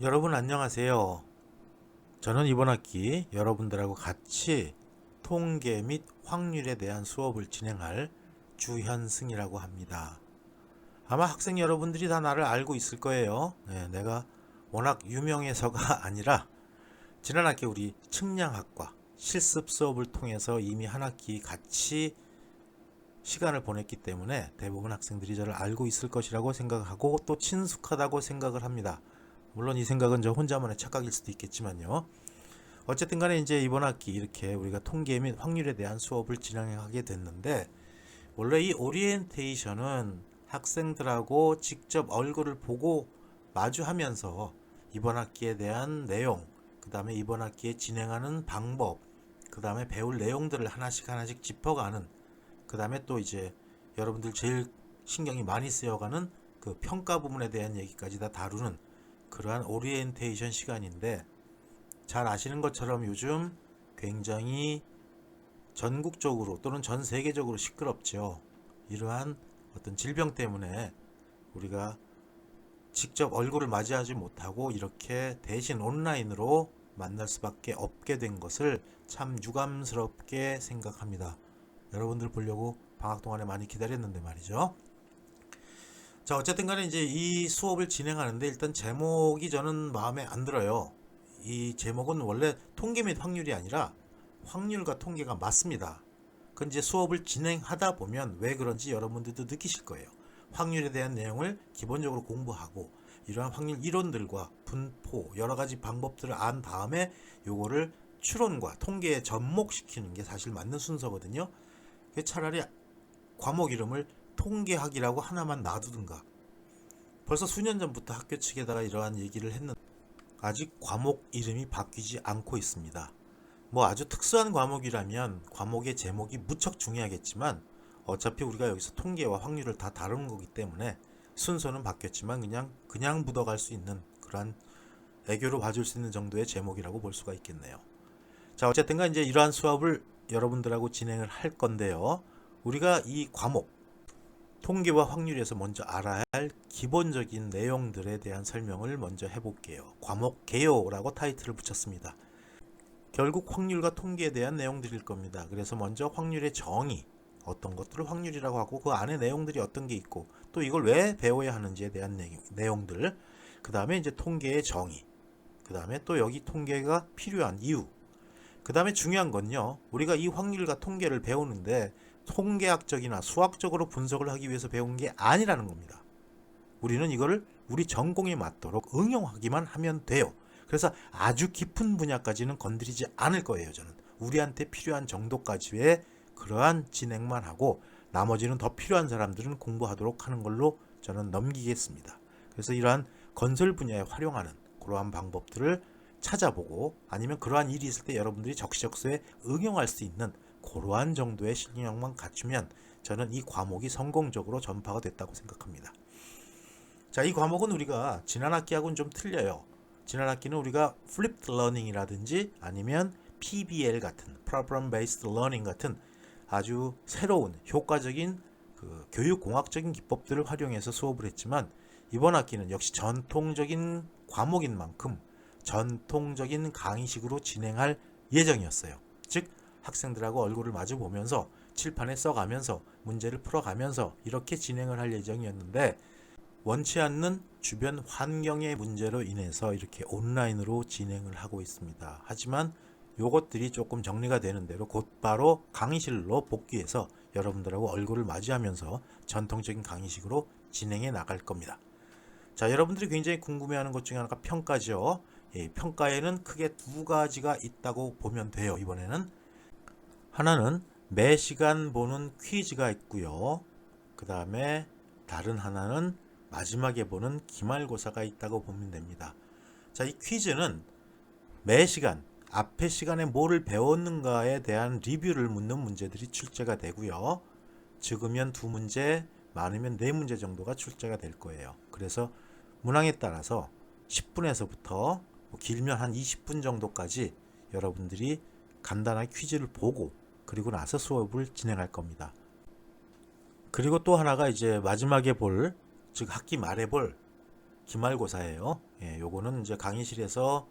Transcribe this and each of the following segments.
여러분 안녕하세요. 저는 이번 학기 여러분들하고 같이 통계 및 확률에 대한 수업을 진행할 주현승이라고 합니다. 아마 학생 여러분들이 다 나를 알고 있을 거예요. 내가 워낙 유명해서가 아니라 지난 학기 우리 측량학과 실습 수업을 통해서 이미 한 학기 같이 시간을 보냈기 때문에 대부분 학생들이 저를 알고 있을 것이라고 생각하고 또 친숙하다고 생각을 합니다. 물론 이 생각은 저 혼자만의 착각일 수도 있겠지만요. 어쨌든 간에 이제 이번 학기 이렇게 우리가 통계 및 확률에 대한 수업을 진행하게 됐는데, 원래 이 오리엔테이션은 학생들하고 직접 얼굴을 보고 마주하면서 이번 학기에 대한 내용, 그 다음에 이번 학기에 진행하는 방법, 그 다음에 배울 내용들을 하나씩 하나씩 짚어가는, 그 다음에 또 이제 여러분들 제일 신경이 많이 쓰여가는 그 평가 부분에 대한 얘기까지 다 다루는 그러한 오리엔테이션 시간인데, 잘 아시는 것처럼 요즘 굉장히 전국적으로 또는 전 세계적으로 시끄럽죠. 이러한 어떤 질병 때문에 우리가 직접 얼굴을 맞이하지 못하고 이렇게 대신 온라인으로 만날 수밖에 없게 된 것을 참 유감스럽게 생각합니다. 여러분들 보려고 방학 동안에 많이 기다렸는데 말이죠. 자, 어쨌든 간에 이제 이 수업을 진행하는데 일단 제목이 저는 마음에 안 들어요. 이 제목은 원래 통계 및 확률이 아니라 확률과 통계가 맞습니다. 그건 이제 수업을 진행하다 보면 왜 그런지 여러분들도 느끼실 거예요. 확률에 대한 내용을 기본적으로 공부하고 이러한 확률 이론들과 분포 여러 가지 방법들을 안 다음에 요거를 추론과 통계에 접목시키는 게 사실 맞는 순서거든요. 차라리 과목 이름을 통계학이라고 하나만 놔두든가. 벌써 수년 전부터 학교 측에다가 이러한 얘기를 했는데 아직 과목 이름이 바뀌지 않고 있습니다. 뭐 아주 특수한 과목이라면 과목의 제목이 무척 중요하겠지만 어차피 우리가 여기서 통계와 확률을 다 다루는 거기 때문에 순서는 바뀌었지만 그냥 묻어갈 수 있는 그러한 애교로 봐줄 수 있는 정도의 제목이라고 볼 수가 있겠네요. 자, 어쨌든간 이제 이러한 수업을 여러분들하고 진행을 할 건데요. 우리가 이 과목 통계와 확률에서 먼저 알아야 할 기본적인 내용들에 대한 설명을 먼저 해볼게요. 과목 개요라고 타이틀을 붙였습니다. 결국 확률과 통계에 대한 내용들일 겁니다. 그래서 먼저 확률의 정의, 어떤 것들을 확률이라고 하고 그 안에 내용들이 어떤 게 있고 또 이걸 왜 배워야 하는지에 대한 내용들, 그 다음에 이제 통계의 정의, 그 다음에 또 여기 통계가 필요한 이유, 그 다음에 중요한 건요, 우리가 이 확률과 통계를 배우는데 통계학적이나 수학적으로 분석을 하기 위해서 배운 게 아니라는 겁니다. 우리는 이거를 우리 전공에 맞도록 응용하기만 하면 돼요. 그래서 아주 깊은 분야까지는 건드리지 않을 거예요. 저는 우리한테 필요한 정도까지의 그러한 진행만 하고 나머지는 더 필요한 사람들은 공부하도록 하는 걸로 저는 넘기겠습니다. 그래서 이러한 건설 분야에 활용하는 그러한 방법들을 찾아보고 아니면 그러한 일이 있을 때 여러분들이 적시적소에 응용할 수 있는 그러한 정도의 실력만 갖추면 저는 이 과목이 성공적으로 전파가 됐다고 생각합니다. 자, 이 과목은 우리가 지난 학기하고는 좀 틀려요. 지난 학기는 우리가 Flipped Learning이라든지 아니면 PBL 같은 Problem Based Learning 같은 아주 새로운 효과적인 그 교육공학적인 기법들을 활용해서 수업을 했지만 이번 학기는 역시 전통적인 과목인 만큼 전통적인 강의식으로 진행할 예정이었어요. 즉 학생들하고 얼굴을 마주 보면서 칠판에 써가면서 문제를 풀어가면서 이렇게 진행을 할 예정이었는데 원치 않는 주변 환경의 문제로 인해서 이렇게 온라인으로 진행을 하고 있습니다. 하지만 요것들이 조금 정리가 되는 대로 곧바로 강의실로 복귀해서 여러분들하고 얼굴을 마주하면서 전통적인 강의식으로 진행해 나갈 겁니다. 자, 여러분들이 굉장히 궁금해하는 것 중에 하나가 평가죠. 평가에는 크게 두 가지가 있다고 보면 돼요. 이번에는 하나는 매 시간 보는 퀴즈가 있고요. 그 다음에 다른 하나는 마지막에 보는 기말고사가 있다고 보면 됩니다. 자, 이 퀴즈는 매 시간 앞에 시간에 뭐를 배웠는가에 대한 리뷰를 묻는 문제들이 출제가 되고요. 적으면 2문제, 많으면 4문제 정도가 출제가 될 거예요. 그래서 문항에 따라서 10분에서부터 길면 한 20분 정도까지 여러분들이 간단한 퀴즈를 보고 그리고 나서 수업을 진행할 겁니다. 그리고 또 하나가 이제 마지막에 볼, 즉 학기 말에 볼 기말고사예요. 요거는 이제 강의실에서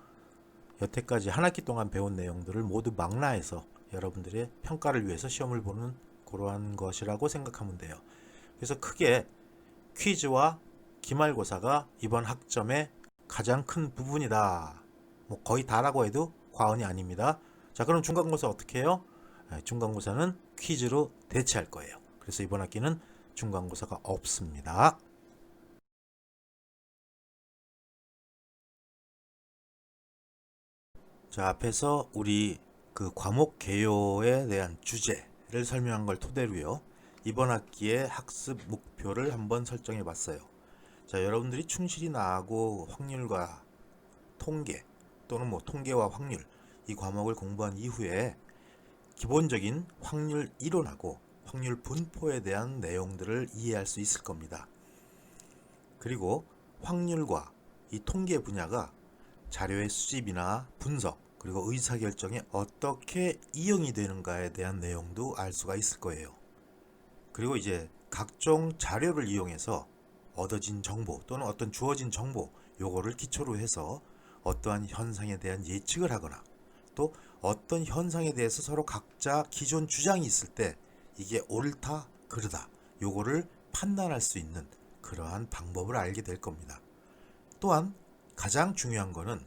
여태까지 한 학기 동안 배운 내용들을 모두 망라해서 여러분들의 평가를 위해서 시험을 보는 그러한 것이라고 생각하면 돼요. 그래서 크게 퀴즈와 기말고사가 이번 학점의 가장 큰 부분이다. 뭐 거의 다라고 해도 과언이 아닙니다. 자, 그럼 중간고사 어떻게 해요? 중간고사는 퀴즈로 대체할 거예요. 그래서 이번 학기는 중간고사가 없습니다. 자, 앞에서 우리 그 과목 개요에 대한 주제를 설명한 걸 토대로요. 이번 학기의 학습 목표를 한번 설정해 봤어요. 자, 여러분들이 충실히 나하고 확률과 통계 또는 뭐 통계와 확률 이 과목을 공부한 이후에 기본적인 확률 이론하고 확률 분포에 대한 내용들을 이해할 수 있을 겁니다. 그리고 확률과 이 통계 분야가 자료의 수집이나 분석 그리고 의사결정에 어떻게 이용이 되는가에 대한 내용도 알 수가 있을 거예요. 그리고 이제 각종 자료를 이용해서 얻어진 정보 또는 어떤 주어진 정보 요거를 기초로 해서 어떠한 현상에 대한 예측을 하거나 또 어떤 현상에 대해서 서로 각자 기존 주장이 있을 때 이게 옳다 그르다 요거를 판단할 수 있는 그러한 방법을 알게 될 겁니다. 또한 가장 중요한 거는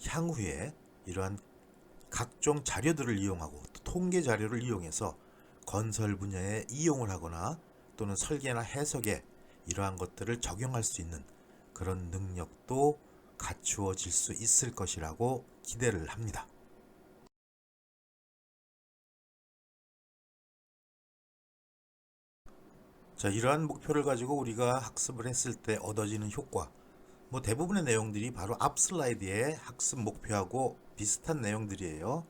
향후에 이러한 각종 자료들을 이용하고 통계 자료를 이용해서 건설 분야에 이용을 하거나 또는 설계나 해석에 이러한 것들을 적용할 수 있는 그런 능력도 갖추어질 수 있을 것이라고 기대를 합니다. 자, 이러한 목표를 가지고 우리가 학습을 했을 때 얻어지는 효과, 뭐 대부분의 내용들이 바로 앞 슬라이드의 학습 목표하고 비슷한 내용들이에요.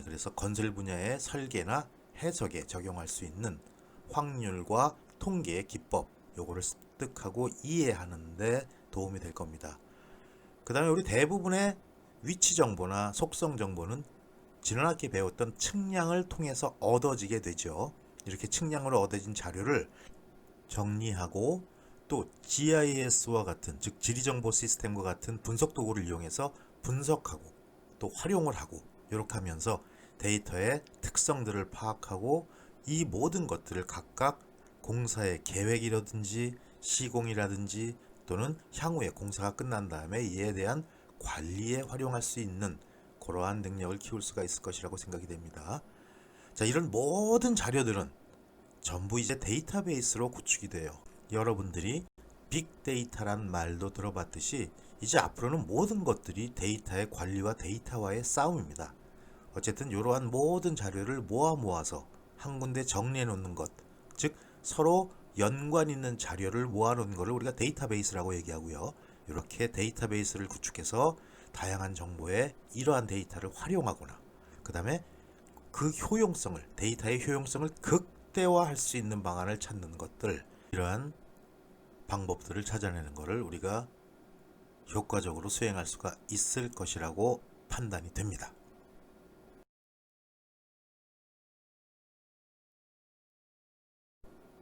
그래서 건설 분야의 설계나 해석에 적용할 수 있는 확률과 통계의 기법, 요거를 습득하고 이해하는 데 도움이 될 겁니다. 그 다음에 우리 대부분의 위치 정보나 속성 정보는 지난 학기 배웠던 측량을 통해서 얻어지게 되죠. 이렇게 측량으로 얻어진 자료를 정리하고 또 GIS와 같은 즉 지리정보 시스템과 같은 분석 도구를 이용해서 분석하고 또 활용을 하고 이렇게 하면서 데이터의 특성들을 파악하고 이 모든 것들을 각각 공사의 계획이라든지 시공이라든지 또는 향후에 공사가 끝난 다음에 이에 대한 관리에 활용할 수 있는 그러한 능력을 키울 수가 있을 것이라고 생각이 됩니다. 자, 이런 모든 자료들은 전부 이제 데이터베이스로 구축이 돼요. 여러분들이 빅데이터란 말도 들어봤듯이 이제 앞으로는 모든 것들이 데이터의 관리와 데이터와의 싸움입니다. 어쨌든 이러한 모든 자료를 모아서 한 군데 정리해 놓는 것, 즉 서로 연관 있는 자료를 모아 놓은 것을 우리가 데이터베이스라고 얘기하고요. 이렇게 데이터베이스를 구축해서 다양한 정보에 이러한 데이터를 활용하거나 그 다음에 그 효용성을 데이터의 효용성을 극대화할 수 있는 방안을 찾는 것들, 이러한 방법들을 찾아내는 것을 우리가 효과적으로 수행할 수가 있을 것이라고 판단이 됩니다.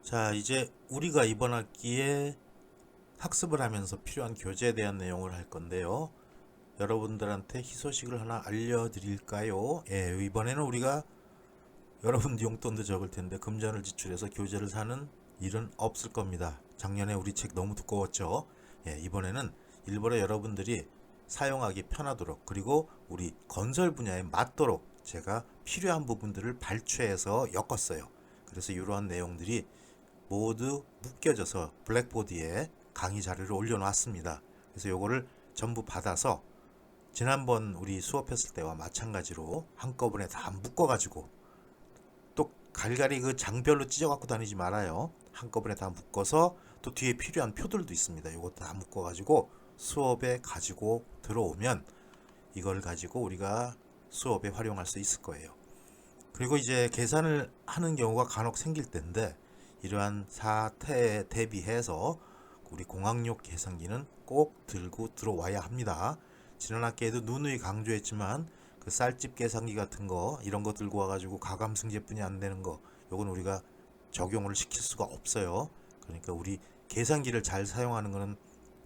자, 이제 우리가 이번 학기에 학습을 하면서 필요한 교재에 대한 내용을 할 건데요. 여러분들한테 희소식을 하나 알려드릴까요? 이번에는 우리가 여러분 용돈도 적을 텐데 금전을 지출해서 교재를 사는 일은 없을 겁니다. 작년에 우리 책 너무 두꺼웠죠. 이번에는 일부러 여러분들이 사용하기 편하도록 그리고 우리 건설 분야에 맞도록 제가 필요한 부분들을 발췌해서 엮었어요. 그래서 이러한 내용들이 모두 묶여져서 블랙보드에 강의 자료를 올려놨습니다. 그래서 요거를 전부 받아서 지난번 우리 수업했을 때와 마찬가지로 한꺼번에 다 묶어가지고 또 갈갈이 그 장별로 찢어갖고 다니지 말아요. 한꺼번에 다 묶어서 또 뒤에 필요한 표들도 있습니다. 요거 다 묶어가지고 수업에 가지고 들어오면 이걸 가지고 우리가 수업에 활용할 수 있을 거예요. 그리고 이제 계산을 하는 경우가 간혹 생길 텐데 이러한 사태에 대비해서 우리 공학용 계산기는 꼭 들고 들어와야 합니다. 지난 학기에도 누누이 강조했지만 그 쌀집 계산기 같은 거 이런 거 들고 와가지고 가감 승제뿐이 안 되는 거 요건 우리가 적용을 시킬 수가 없어요. 그러니까 우리 계산기를 잘 사용하는 거는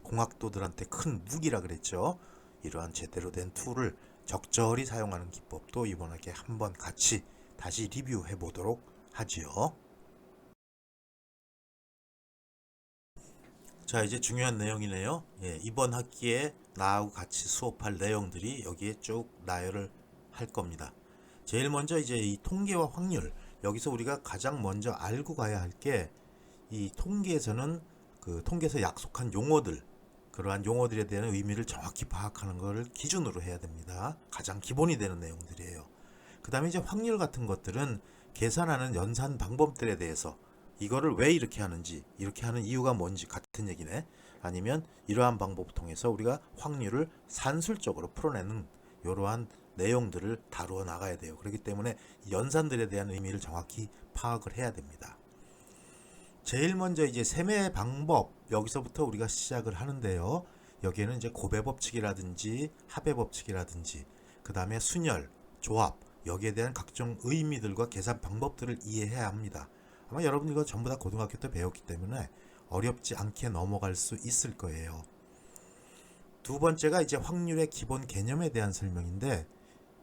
공학도들한테 큰 무기라 그랬죠. 이러한 제대로 된 툴을 적절히 사용하는 기법도 이번 학기에 한번 같이 다시 리뷰해 보도록 하지요. 자, 이제 중요한 내용이네요. 이번 학기에 나하고 같이 수업할 내용들이 여기에 쭉 나열을 할 겁니다. 제일 먼저 이제 이 통계와 확률, 여기서 우리가 가장 먼저 알고 가야 할 게, 이 통계에서는 그 통계에서 약속한 용어들, 그러한 용어들에 대한 의미를 정확히 파악하는 것을 기준으로 해야 됩니다. 가장 기본이 되는 내용들이에요. 그 다음에 이제 확률 같은 것들은 계산하는 연산 방법들에 대해서, 이거를 왜 이렇게 하는지, 이렇게 하는 이유가 뭔지 같은 얘기네. 아니면 이러한 방법을 통해서 우리가 확률을 산술적으로 풀어내는 이러한 내용들을 다루어 나가야 돼요. 그렇기 때문에 연산들에 대한 의미를 정확히 파악을 해야 됩니다. 제일 먼저 이제 세매 방법, 여기서부터 우리가 시작을 하는데요. 여기에는 이제 고배 법칙이라든지 합의 법칙이라든지, 그 다음에 순열, 조합, 여기에 대한 각종 의미들과 계산 방법들을 이해해야 합니다. 아마 여러분 이거 전부 다 고등학교 때 배웠기 때문에 어렵지 않게 넘어갈 수 있을 거예요. 두 번째가 이제 확률의 기본 개념에 대한 설명인데,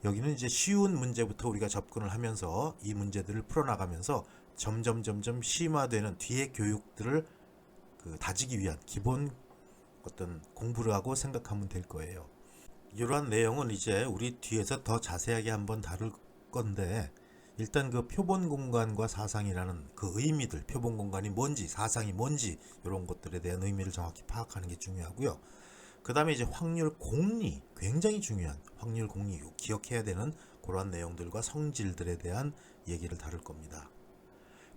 여기는 이제 쉬운 문제부터 우리가 접근을 하면서 이 문제들을 풀어나가면서 점점 심화되는 뒤의 교육들을 다지기 위한 기본 어떤 공부를 하고 생각하면 될 거예요. 이러한 내용은 이제 우리 뒤에서 더 자세하게 한번 다룰 건데, 일단 그 표본 공간과 사상이라는 그 의미들, 표본 공간이 뭔지 사상이 뭔지 이런 것들에 대한 의미를 정확히 파악하는 게 중요하고요. 그 다음에 이제 확률 공리, 굉장히 중요한 확률 공리, 기억해야 되는 그러한 내용들과 성질들에 대한 얘기를 다룰 겁니다.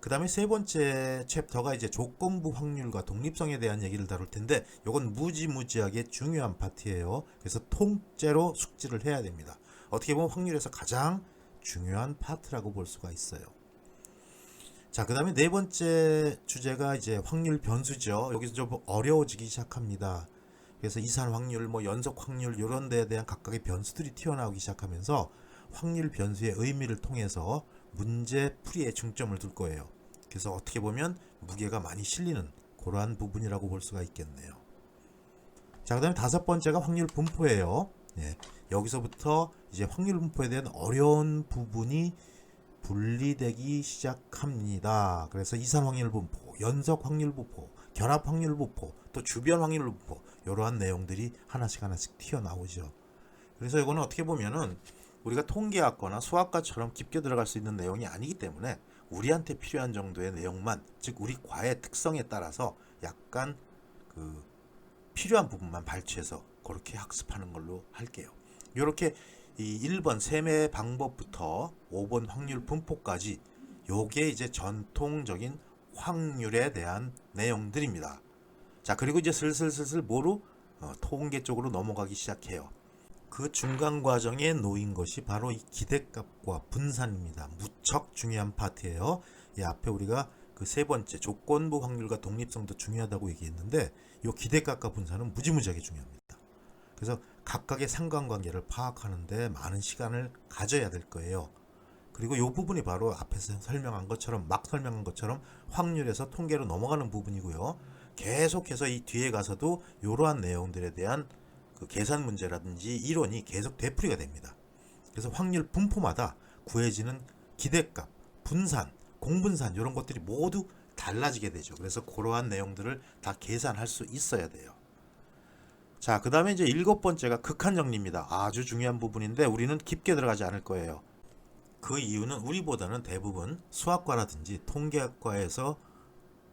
그 다음에 세 번째 챕터가 이제 조건부 확률과 독립성에 대한 얘기를 다룰 텐데, 이건 무지무지하게 중요한 파트예요. 그래서 통째로 숙지를 해야 됩니다. 어떻게 보면 확률에서 가장 중요한 파트라고 볼 수가 있어요. 자, 그 다음에 네 번째 주제가 이제 확률 변수죠. 여기서 좀 어려워지기 시작합니다. 그래서 이산 확률, 연속 확률 이런 데에 대한 각각의 변수들이 튀어나오기 시작하면서 확률 변수의 의미를 통해서 문제 풀이에 중점을 둘 거예요. 그래서 어떻게 보면 무게가 많이 실리는 그러한 부분이라고 볼 수가 있겠네요. 자, 그 다음에 다섯 번째가 확률 분포예요. 여기서부터 이제 확률 분포에 대한 어려운 부분이 분리되기 시작합니다. 그래서 이산 확률 분포, 연속 확률 분포, 결합 확률 분포, 또 주변 확률 분포, 이러한 내용들이 하나씩 튀어나오죠. 그래서 이거는 어떻게 보면은 우리가 통계학거나 수학과처럼 깊게 들어갈 수 있는 내용이 아니기 때문에 우리한테 필요한 정도의 내용만, 즉 우리 과의 특성에 따라서 약간 필요한 부분만 발췌해서 그렇게 학습하는 걸로 할게요. 이렇게 이 1번 세매 방법부터 5번 확률 분포까지 요게 이제 전통적인 확률에 대한 내용들입니다. 자, 그리고 이제 슬슬 뭐로 통계 쪽으로 넘어가기 시작해요. 그 중간 과정에 놓인 것이 바로 이 기대값과 분산입니다. 무척 중요한 파트예요. 이 앞에 우리가 그 세 번째 조건부 확률과 독립성도 중요하다고 얘기했는데, 이 기대값과 분산은 무지무지하게 중요합니다. 그래서 각각의 상관관계를 파악하는데 많은 시간을 가져야 될 거예요. 그리고 이 부분이 바로 앞에서 설명한 것처럼, 막 설명한 것처럼 확률에서 통계로 넘어가는 부분이고요. 계속해서 이 뒤에 가서도 이러한 내용들에 대한 그 계산 문제라든지 이론이 계속 되풀이가 됩니다. 그래서 확률 분포마다 구해지는 기대값, 분산, 공분산 이런 것들이 모두 달라지게 되죠. 그래서 그러한 내용들을 다 계산할 수 있어야 돼요. 자, 그 다음에 이제 일곱 번째가 극한 정리입니다. 아주 중요한 부분인데 우리는 깊게 들어가지 않을 거예요. 그 이유는 우리보다는 대부분 수학과라든지 통계학과에서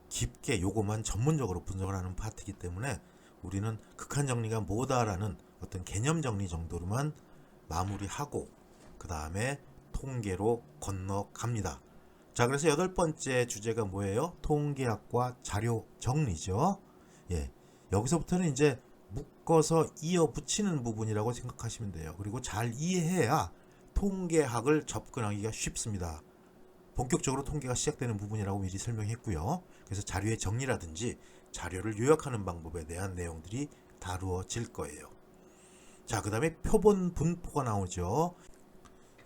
깊게 요것만 전문적으로 분석을 하는 파트이기 때문에 우리는 극한 정리가 뭐다라는 어떤 개념 정리 정도로만 마무리하고 그 다음에 통계로 건너갑니다. 자, 그래서 여덟 번째 주제가 뭐예요? 통계학과 자료 정리죠. 여기서부터는 이제 묶어서 이어 붙이는 부분이라고 생각하시면 돼요. 그리고 잘 이해해야 통계학을 접근하기가 쉽습니다. 본격적으로 통계가 시작되는 부분이라고 미리 설명했고요. 그래서 자료의 정리라든지 자료를 요약하는 방법에 대한 내용들이 다루어질 거예요. 자, 그 다음에 표본 분포가 나오죠.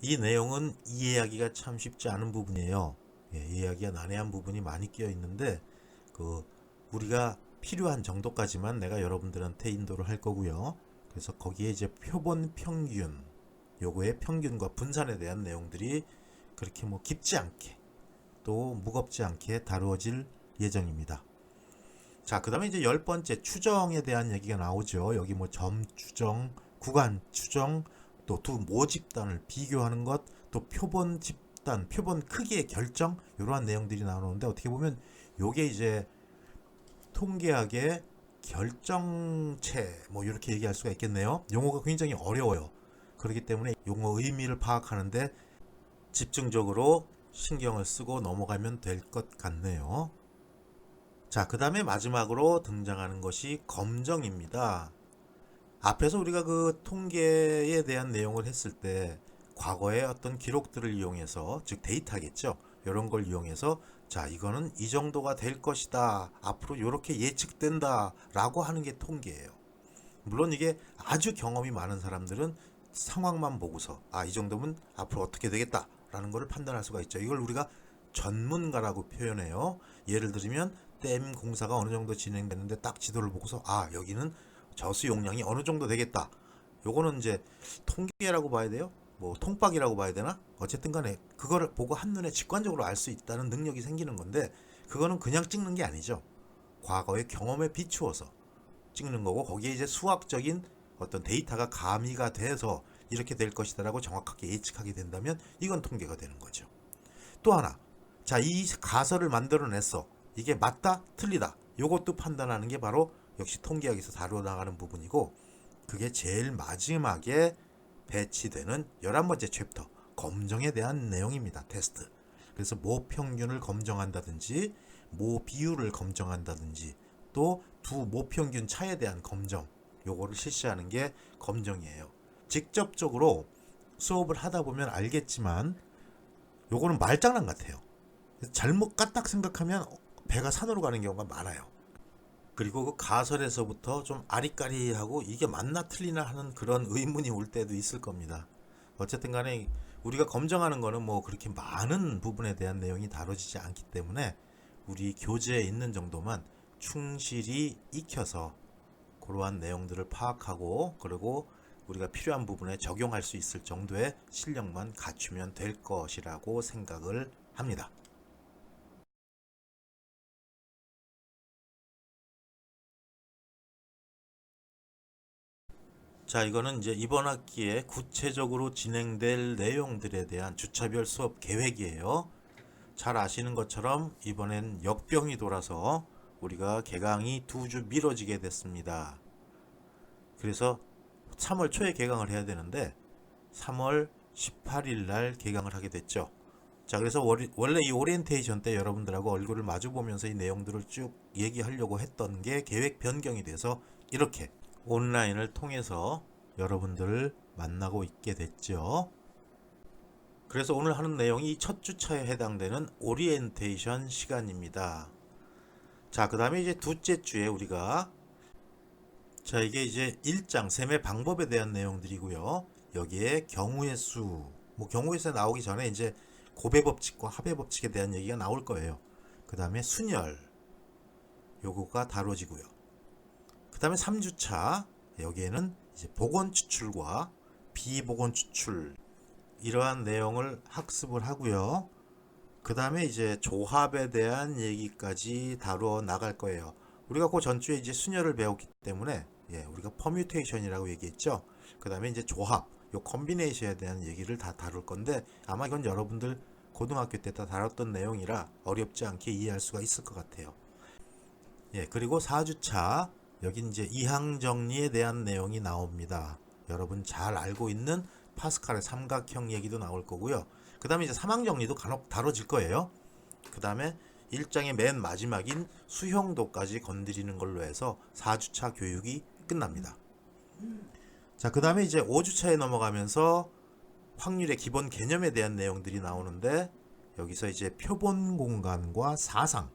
이 내용은 이해하기가 참 쉽지 않은 부분이에요. 이해하기가 난해한 부분이 많이 끼어 있는데 우리가 필요한 정도까지만 내가 여러분들한테 인도를 할 거고요. 그래서 거기에 이제 표본 평균, 요거의 평균과 분산에 대한 내용들이 그렇게 뭐 깊지 않게 또 무겁지 않게 다루어질 예정입니다. 자, 그 다음에 이제 10번째 추정에 대한 얘기가 나오죠. 여기 뭐 점 추정, 구간 추정, 또 두 모집단을 비교하는 것, 또 표본 집단, 표본 크기의 결정, 이러한 내용들이 나오는데 어떻게 보면 요게 이제 통계학의 결정체 뭐 이렇게 얘기할 수가 있겠네요. 용어가 굉장히 어려워요. 그렇기 때문에 용어 의미를 파악하는데 집중적으로 신경을 쓰고 넘어가면 될 것 같네요. 자, 그 다음에 마지막으로 등장하는 것이 검정입니다. 앞에서 우리가 그 통계에 대한 내용을 했을 때 과거의 어떤 기록들을 이용해서, 즉 데이터겠죠. 이런 걸 이용해서 자, 이거는 이 정도가 될 것이다. 앞으로 이렇게 예측된다. 라고 하는 게 통계예요. 물론 이게 아주 경험이 많은 사람들은 상황만 보고서 이 정도면 앞으로 어떻게 되겠다. 라는 것을 판단할 수가 있죠. 이걸 우리가 전문가라고 표현해요. 예를 들면 댐 공사가 어느 정도 진행됐는데 딱 지도를 보고서 여기는 저수 용량이 어느 정도 되겠다. 요거는 이제 통계라고 봐야 돼요. 뭐 통박이라고 봐야 되나? 어쨌든 간에 그거를 보고 한눈에 직관적으로 알 수 있다는 능력이 생기는 건데 그거는 그냥 찍는 게 아니죠. 과거의 경험에 비추어서 찍는 거고 거기에 이제 수학적인 어떤 데이터가 가미가 돼서 이렇게 될 것이다라고 정확하게 예측하게 된다면 이건 통계가 되는 거죠. 또 하나, 자, 이 가설을 만들어냈어. 이게 맞다, 틀리다. 요것도 판단하는 게 바로 역시 통계학에서 다루어 나가는 부분이고 그게 제일 마지막에 배치되는 11번째 챕터 검정에 대한 내용입니다. 테스트. 그래서 모 평균을 검정한다든지 모 비율을 검정한다든지 또 두 모평균 차에 대한 검정, 요거를 실시하는 게 검정이에요. 직접적으로 수업을 하다 보면 알겠지만 요거는 말장난 같아요. 잘못 까딱 생각하면 배가 산으로 가는 경우가 많아요. 그리고 그 가설에서부터 좀 아리까리하고 이게 맞나 틀리나 하는 그런 의문이 올 때도 있을 겁니다. 어쨌든 간에 우리가 검정하는 거는 뭐 그렇게 많은 부분에 대한 내용이 다뤄지지 않기 때문에 우리 교재에 있는 정도만 충실히 익혀서 그러한 내용들을 파악하고 그리고 우리가 필요한 부분에 적용할 수 있을 정도의 실력만 갖추면 될 것이라고 생각을 합니다. 자, 이거는 이제 이번 학기에 구체적으로 진행될 내용들에 대한 주차별 수업 계획이에요. 잘 아시는 것처럼 이번엔 역병이 돌아서 우리가 개강이 2주 미뤄지게 됐습니다. 그래서 3월 초에 개강을 해야 되는데 3월 18일 날 개강을 하게 됐죠. 자, 그래서 원래 이 오리엔테이션 때 여러분들하고 얼굴을 마주 보면서 이 내용들을 쭉 얘기하려고 했던 게 계획 변경이 돼서 이렇게 온라인을 통해서 여러분들을 만나고 있게 됐죠. 그래서 오늘 하는 내용이 첫 주차에 해당되는 오리엔테이션 시간입니다. 자, 그 다음에 이제 둘째 주에 우리가 이게 이제 1장 셈의 방법에 대한 내용들이고요. 여기에 경우의 수, 뭐 경우의 수에 나오기 전에 이제 고배 법칙과 합의 법칙에 대한 얘기가 나올 거예요. 그 다음에 순열, 요거가 다뤄지고요. 그 다음에 3주차, 여기에는 이제 복원 추출과 비복원 추출, 이러한 내용을 학습을 하고요. 그 다음에 이제 조합에 대한 얘기까지 다루어 나갈 거예요. 우리가 그 전주에 이제 순열을 배웠기 때문에 우리가 퍼뮤테이션이라고 얘기했죠. 그 다음에 이제 조합, 요 컴비네이션에 대한 얘기를 다 다룰 건데 아마 이건 여러분들 고등학교 때 다 다뤘던 내용이라 어렵지 않게 이해할 수가 있을 것 같아요. 그리고 4주차 여기 이제 이항 정리에 대한 내용이 나옵니다. 여러분 잘 알고 있는 파스칼의 삼각형 얘기도 나올 거고요. 그 다음에 이제 삼항 정리도 간혹 다뤄질 거예요. 그 다음에 1장의 맨 마지막인 수형도까지 건드리는 걸로 해서 4주차 교육이 끝납니다. 자, 그 다음에 이제 5주차에 넘어가면서 확률의 기본 개념에 대한 내용들이 나오는데 여기서 이제 표본 공간과 사상,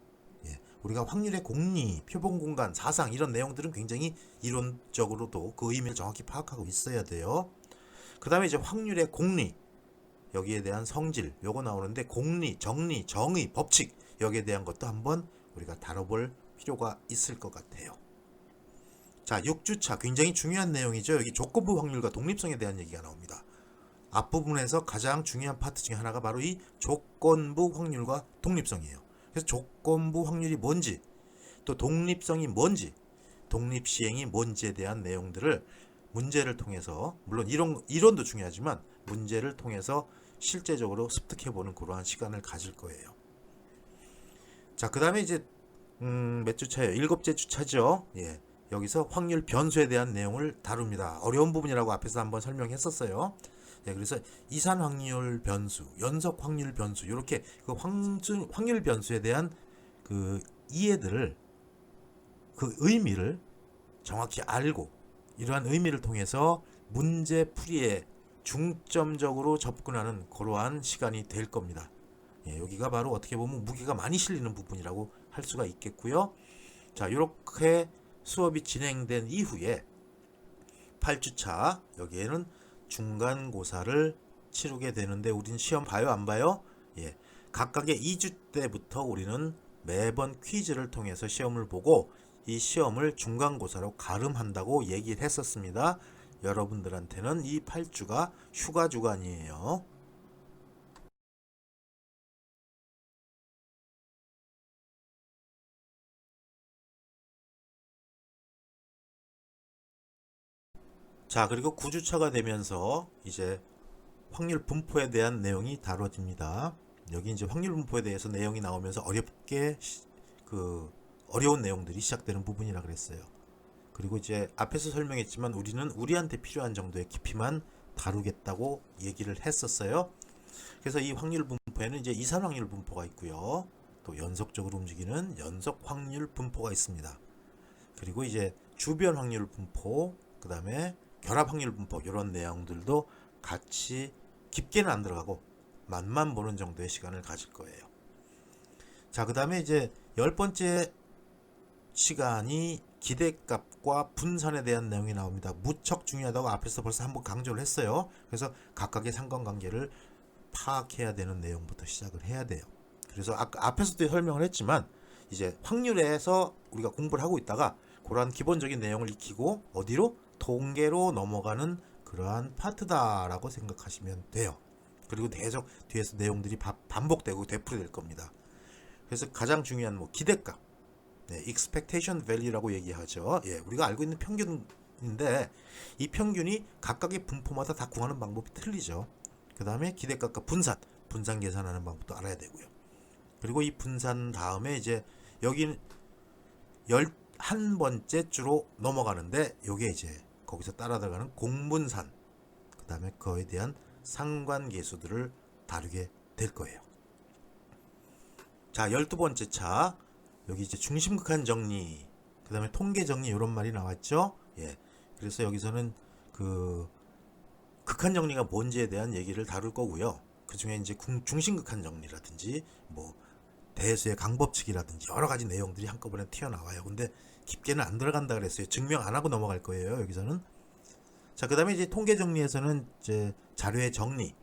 우리가 확률의 공리, 표본 공간, 사상 이런 내용들은 굉장히 이론적으로도 그 의미를 정확히 파악하고 있어야 돼요. 그 다음에 이제 확률의 공리, 여기에 대한 성질 요거 나오는데 공리, 정리, 정의, 법칙 여기에 대한 것도 한번 우리가 다뤄볼 필요가 있을 것 같아요. 자, 6주차 굉장히 중요한 내용이죠. 여기 조건부 확률과 독립성에 대한 얘기가 나옵니다. 앞부분에서 가장 중요한 파트 중에 하나가 바로 이 조건부 확률과 독립성이에요. 그래서 조건부 확률이 뭔지, 또 독립성이 뭔지, 독립시행이 뭔지에 대한 내용들을 문제를 통해서, 물론 이론도 중요하지만 문제를 통해서 실제적으로 습득해보는 그러한 시간을 가질 거예요. 자, 그 다음에 이제 몇 주차예요? 7째 주차죠. 예, 여기서 확률 변수에 대한 내용을 다룹니다. 어려운 부분이라고 앞에서 한번 설명했었어요. 예, 그래서 이산 확률 변수, 연속 확률 변수, 이렇게 그 확률 변수에 대한 그 이해들을, 그 의미를 정확히 알고 이러한 의미를 통해서 문제 풀이에 중점적으로 접근하는 그러한 시간이 될 겁니다. 예, 여기가 바로 어떻게 보면 무게가 많이 실리는 부분이라고 할 수가 있겠고요. 자, 이렇게 수업이 진행된 이후에 8주차, 여기에는 중간고사를 치르게 되는데, 우린 시험 봐요 안 봐요? 예, 각각의 2주 때부터 우리는 매번 퀴즈를 통해서 시험을 보고 이 시험을 중간고사로 가름한다고 얘기를 했었습니다. 여러분들한테는 이 8주가 휴가 주간이에요. 자, 그리고 9주차가 되면서 이제 확률 분포에 대한 내용이 다뤄집니다. 여기 이제 확률 분포에 대해서 내용이 나오면서 어려운 내용들이 시작되는 부분이라 그랬어요. 그리고 이제 앞에서 설명했지만 우리는 우리한테 필요한 정도의 깊이만 다루겠다고 얘기를 했었어요. 그래서 이 확률 분포에는 이제 이산 확률 분포가 있고요. 또 연속적으로 움직이는 연속 확률 분포가 있습니다. 그리고 이제 주변 확률 분포, 그 다음에 결합 확률 분포, 이런 내용들도 같이 깊게는 안 들어가고 맛만 보는 정도의 시간을 가질 거예요. 자, 그 다음에 이제 10번째 시간이 기대값과 분산에 대한 내용이 나옵니다. 무척 중요하다고 앞에서 벌써 한번 강조를 했어요. 그래서 각각의 상관관계를 파악해야 되는 내용부터 시작을 해야 돼요. 그래서 아까 앞에서도 설명을 했지만 이제 확률에서 우리가 공부를 하고 있다가 그러한 기본적인 내용을 익히고 어디로? 통계로 넘어가는 그러한 파트다라고 생각하시면 돼요. 그리고 계속 뒤에서 내용들이 반복되고 되풀이될 겁니다. 그래서 가장 중요한 기대값, 네, expectation value라고 얘기하죠. 예, 우리가 알고 있는 평균인데 이 평균이 각각의 분포마다 다 구하는 방법이 틀리죠. 그 다음에 기대값과 분산 계산하는 방법도 알아야 되고요. 그리고 이 분산 다음에 이제 여기는 11번째 주로 넘어가는데 요게 이제 거기서 따라 들어가는 공분산, 그 다음에 그거에 대한 상관계수들을 다루게 될 거예요. 자, 12번째 차, 여기 이제 중심극한 정리, 그 다음에 통계 정리, 이런 말이 나왔죠. 예, 그래서 여기서는 그 극한 정리가 뭔지에 대한 얘기를 다룰 거고요. 그 중에 이제 중심극한 정리라든지 대수의 강법칙이라든지 여러 가지 내용들이 한꺼번에 튀어나와요. 근데 깊게는 안 들어간다 그랬어요. 증명 안 하고 넘어갈 거예요, 여기서는. 자, 그 다음에 이제 통계 정리에서는 이제 자료의 정리,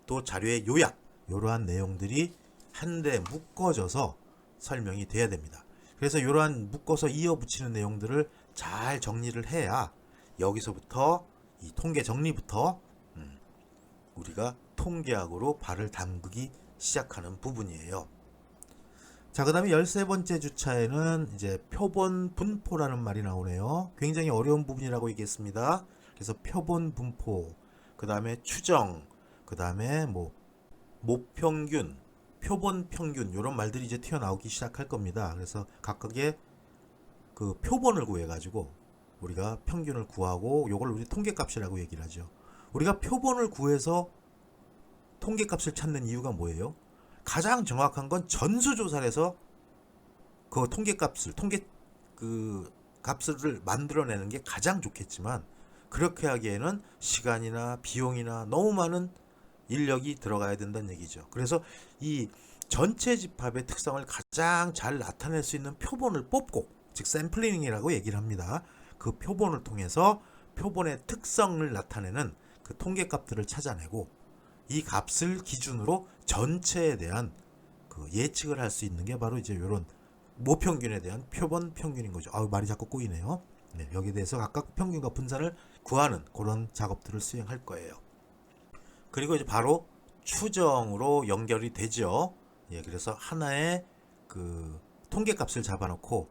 또 자료의 요약, 이러한 내용들이 한데 묶어져서 설명이 돼야 됩니다. 그래서 이러한 묶어서 이어붙이는 내용들을 잘 정리를 해야 여기서부터 이 통계 정리부터 우리가 통계학으로 발을 담그기 시작하는 부분이에요. 자, 그 다음에 13번째 주차에는 이제 표본 분포라는 말이 나오네요. 굉장히 어려운 부분이라고 얘기했습니다. 그래서 표본 분포, 그 다음에 추정, 그 다음에 모평균, 표본 평균, 이런 말들이 이제 튀어나오기 시작할 겁니다. 그래서 각각의 그 표본을 구해가지고 우리가 평균을 구하고, 요걸 우리 통계값이라고 얘기를 하죠. 우리가 표본을 구해서 통계값을 찾는 이유가 뭐예요? 가장 정확한 건 전수조사를 해서 그 통계 그 값을 만들어내는 게 가장 좋겠지만, 그렇게 하기에는 시간이나 비용이나 너무 많은 인력이 들어가야 된다는 얘기죠. 그래서 이 전체 집합의 특성을 가장 잘 나타낼 수 있는 표본을 뽑고, 즉 샘플링이라고 얘기를 합니다. 그 표본을 통해서 표본의 특성을 나타내는 그 통계값들을 찾아내고, 이 값을 기준으로 전체에 대한 그 예측을 할 수 있는 게 바로 이제 이런 모평균에 대한 표본 평균인 거죠. 말이 자꾸 꼬이네요. 네, 여기에 대해서 각각 평균과 분산을 구하는 그런 작업들을 수행할 거예요. 그리고 이제 바로 추정으로 연결이 되죠. 예, 그래서 하나의 그 통계값을 잡아놓고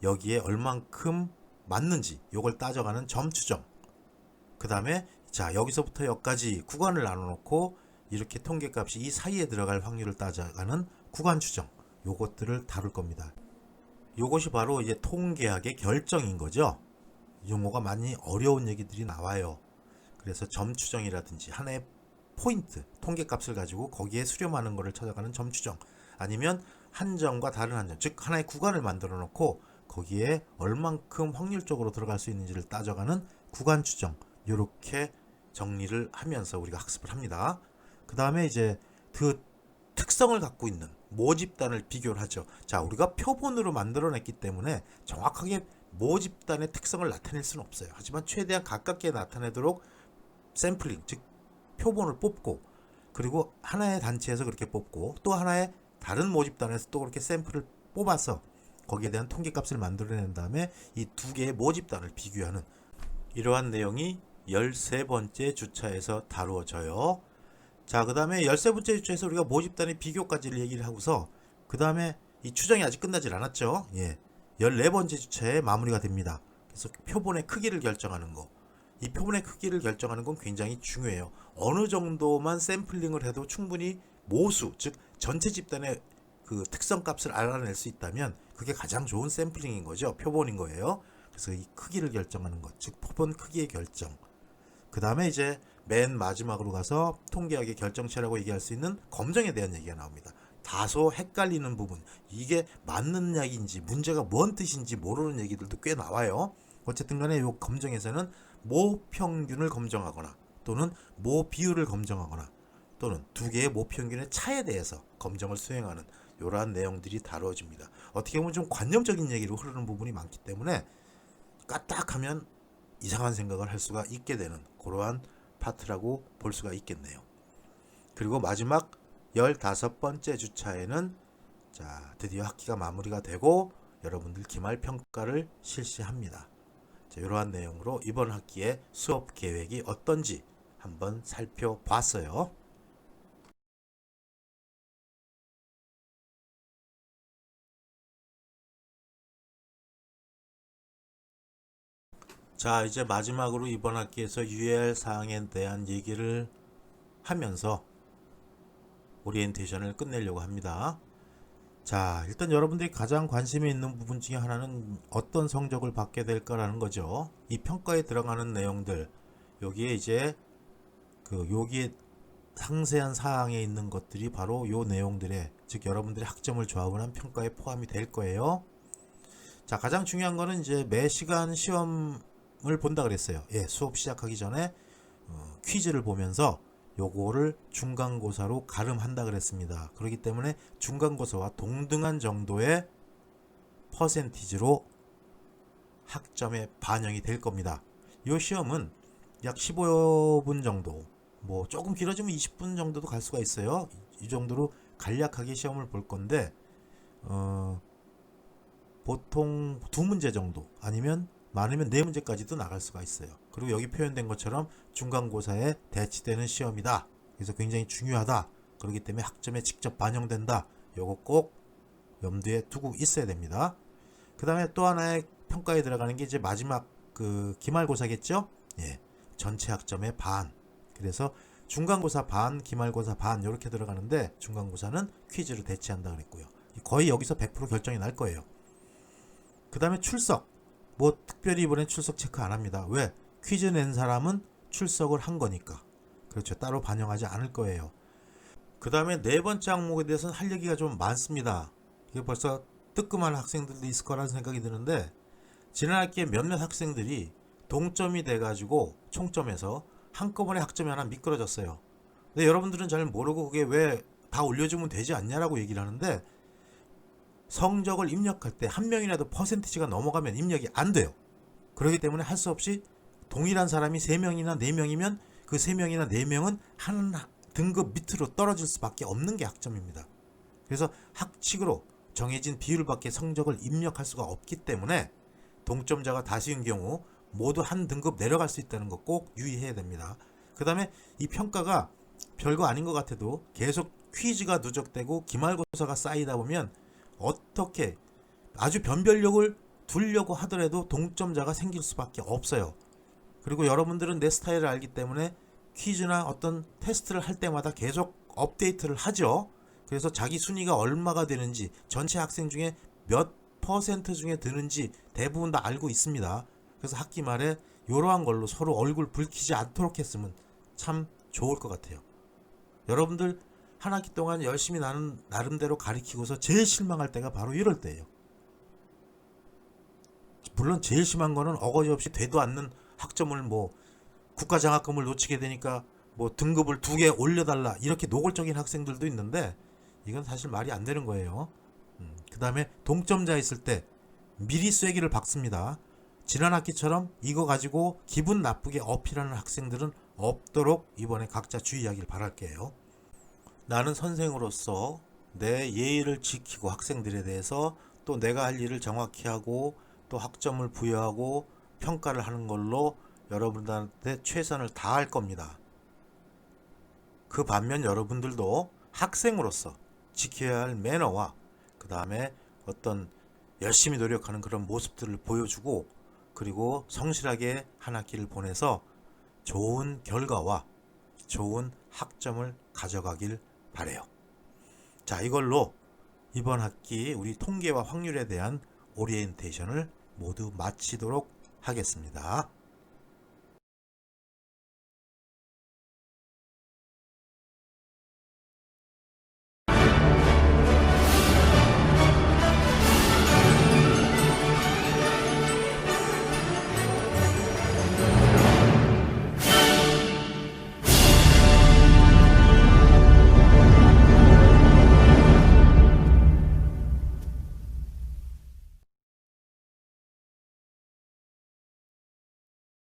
여기에 얼만큼 맞는지 요걸 따져가는 점 추정. 그 다음에 자 여기서부터 여기까지 구간을 나눠놓고 이렇게 통계값이 이 사이에 들어갈 확률을 따져가는 구간 추정. 요것들을 다룰 겁니다. 요것이 바로 이제 통계학의 결정인 거죠. 용어가 많이 어려운 얘기들이 나와요. 그래서 점 추정이라든지 하나의 포인트, 통계값을 가지고 거기에 수렴하는 것을 찾아가는 점 추정, 아니면 한 점과 다른 한 점, 즉 하나의 구간을 만들어 놓고 거기에 얼만큼 확률적으로 들어갈 수 있는지를 따져가는 구간 추정, 이렇게 정리를 하면서 우리가 학습을 합니다. 그 다음에 이제 그 특성을 갖고 있는 모집단을 비교를 하죠. 자, 우리가 표본으로 만들어냈기 때문에 정확하게 모집단의 특성을 나타낼 수는 없어요. 하지만 최대한 가깝게 나타내도록 샘플링, 즉 표본을 뽑고, 그리고 하나의 단체에서 그렇게 뽑고 또 하나의 다른 모집단에서 또 그렇게 샘플을 뽑아서 거기에 대한 통계값을 만들어낸 다음에 이 두 개의 모집단을 비교하는 이러한 내용이 13번째 주차에서 다루어져요. 자, 그 다음에 13번째 주차에서 우리가 모집단의 비교까지를 얘기를 하고서 그 다음에 이 추정이 아직 끝나질 않았죠. 예, 14번째 주차에 마무리가 됩니다. 그래서 표본의 크기를 결정하는 거, 이 표본의 크기를 결정하는 건 굉장히 중요해요. 어느 정도만 샘플링을 해도 충분히 모수, 즉 전체 집단의 그 특성 값을 알아낼 수 있다면 그게 가장 좋은 샘플링인 거죠. 표본인 거예요. 그래서 이 크기를 결정하는 것, 즉 표본 크기의 결정. 그 다음에 이제 맨 마지막으로 가서 통계학의 결정체라고 얘기할 수 있는 검정에 대한 얘기가 나옵니다. 다소 헷갈리는 부분, 이게 맞는 약인지 문제가 뭔 뜻인지 모르는 얘기들도 꽤 나와요. 어쨌든 간에 이 검정에서는 모평균을 검정하거나 또는 모비율을 검정하거나 또는 두 개의 모평균의 차에 대해서 검정을 수행하는 이러한 내용들이 다루어집니다. 어떻게 보면 좀 관념적인 얘기로 흐르는 부분이 많기 때문에 까딱하면 이상한 생각을 할 수가 있게 되는 그러한 파트라고 볼 수가 있겠네요. 그리고 마지막 15번째 주차에는 자, 드디어 학기가 마무리가 되고 여러분들 기말 평가를 실시합니다. 자, 이러한 내용으로 이번 학기의 수업 계획이 어떤지 한번 살펴봤어요. 자, 이제 마지막으로 이번 학기에서 유의할 사항에 대한 얘기를 하면서 오리엔테이션을 끝내려고 합니다. 자, 일단 여러분들이 가장 관심이 있는 부분 중에 하나는 어떤 성적을 받게 될까라는 거죠. 이 평가에 들어가는 내용들, 여기에 이제 여기에 상세한 사항에 있는 것들이 바로 요 내용들의, 즉 여러분들의 학점을 좌우하는 평가에 포함이 될 거예요. 자, 가장 중요한 거는 이제 매 시간 시험을 본다 그랬어요. 예, 수업 시작하기 전에 퀴즈를 보면서 요거를 중간고사로 가름한다 그랬습니다. 그렇기 때문에 중간고사와 동등한 정도의 퍼센티지로 학점에 반영이 될 겁니다. 이 시험은 약 15분 정도, 뭐 조금 길어지면 20분 정도도 갈 수가 있어요. 이 정도로 간략하게 시험을 볼 건데 보통 2문제 정도, 아니면 많으면 4문제까지도 나갈 수가 있어요. 그리고 여기 표현된 것처럼 중간고사에 대치되는 시험이다. 그래서 굉장히 중요하다. 그렇기 때문에 학점에 직접 반영된다. 요거 꼭 염두에 두고 있어야 됩니다. 그 다음에 또 하나의 평가에 들어가는 게 이제 마지막 그 기말고사겠죠. 예, 전체 학점의 반. 그래서 중간고사 반, 기말고사 반 이렇게 들어가는데 중간고사는 퀴즈로 대치한다 그랬고요. 거의 여기서 100% 결정이 날 거예요. 그 다음에 출석. 뭐 특별히 이번엔 출석 체크 안 합니다. 왜? 퀴즈 낸 사람은 출석을 한 거니까. 그렇죠. 따로 반영하지 않을 거예요. 그 다음에 네 번째 항목에 대해서는 할 얘기가 좀 많습니다. 이게 벌써 뜨끔한 학생들도 있을 거라는 생각이 드는데, 지난 학기에 몇몇 학생들이 동점이 돼가지고 총점에서 한꺼번에 학점이 하나 미끄러졌어요. 근데 여러분들은 잘 모르고 그게 왜 다 올려주면 되지 않냐라고 얘기를 하는데, 성적을 입력할 때 한 명이라도 퍼센티지가 넘어가면 입력이 안 돼요. 그렇기 때문에 할 수 없이 동일한 사람이 3명이나 4명이면 그 3명이나 4명은 한 등급 밑으로 떨어질 수밖에 없는 게 학점입니다. 그래서 학칙으로 정해진 비율밖에 성적을 입력할 수가 없기 때문에 동점자가 다수인 경우 모두 한 등급 내려갈 수 있다는 거 꼭 유의해야 됩니다. 그 다음에 이 평가가 별거 아닌 것 같아도 계속 퀴즈가 누적되고 기말고사가 쌓이다 보면 어떻게 아주 변별력을 두려고 하더라도 동점자가 생길 수밖에 없어요. 그리고 여러분들은 내 스타일을 알기 때문에 퀴즈나 어떤 테스트를 할 때마다 계속 업데이트를 하죠. 그래서 자기 순위가 얼마가 되는지, 전체 학생 중에 몇 퍼센트 중에 드는지 대부분 다 알고 있습니다. 그래서 학기 말에 이러한 걸로 서로 얼굴 붉히지 않도록 했으면 참 좋을 것 같아요. 여러분들 한 학기 동안 열심히 나름대로 가르치고서 제일 실망할 때가 바로 이럴 때예요. 물론 제일 심한 거는 어거지 없이 되도 않는 학점을 국가장학금을 놓치게 되니까 등급을 2개 올려달라 이렇게 노골적인 학생들도 있는데 이건 사실 말이 안 되는 거예요. 그 다음에 동점자 있을 때 미리 쐐기를 박습니다. 지난 학기처럼 이거 가지고 기분 나쁘게 어필하는 학생들은 없도록 이번에 각자 주의하길 바랄게요. 나는 선생으로서 내 예의를 지키고 학생들에 대해서 또 내가 할 일을 정확히 하고 또 학점을 부여하고 평가를 하는 걸로 여러분들한테 최선을 다할 겁니다. 그 반면 여러분들도 학생으로서 지켜야 할 매너와 그 다음에 어떤 열심히 노력하는 그런 모습들을 보여주고 그리고 성실하게 한 학기를 보내서 좋은 결과와 좋은 학점을 가져가길 바래요. 자, 이걸로 이번 학기 우리 통계와 확률에 대한 오리엔테이션을 모두 마치도록 하겠습니다.